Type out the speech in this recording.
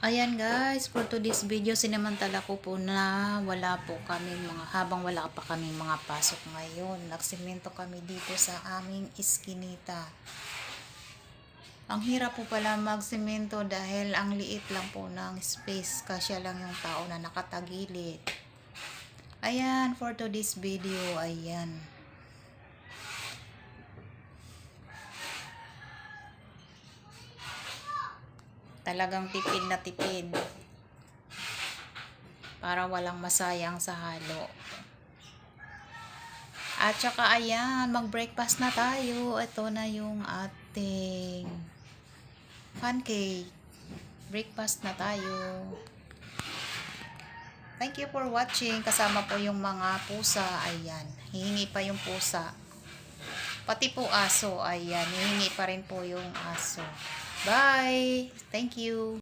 Ayan guys, for today's video, sinamantala ko po na habang wala pa kaming mga pasok ngayon. Nagsemento kami dito sa aming iskinita. Ang hirap po pala magsemento dahil ang liit lang po ng space. Kasya lang yung tao na nakatagilid. Ayan, for today's video, ayan. Talagang tipid na tipid. Para walang masayang sa halo. At saka ayan, mag-breakfast na tayo. Ito na yung ating pancake. Breakfast na tayo. Thank you for watching. Kasama po yung mga pusa. Ayan, hihingi pa yung pusa. Pati po aso. Ayan, hihingi pa rin po yung aso. Bye! Thank you!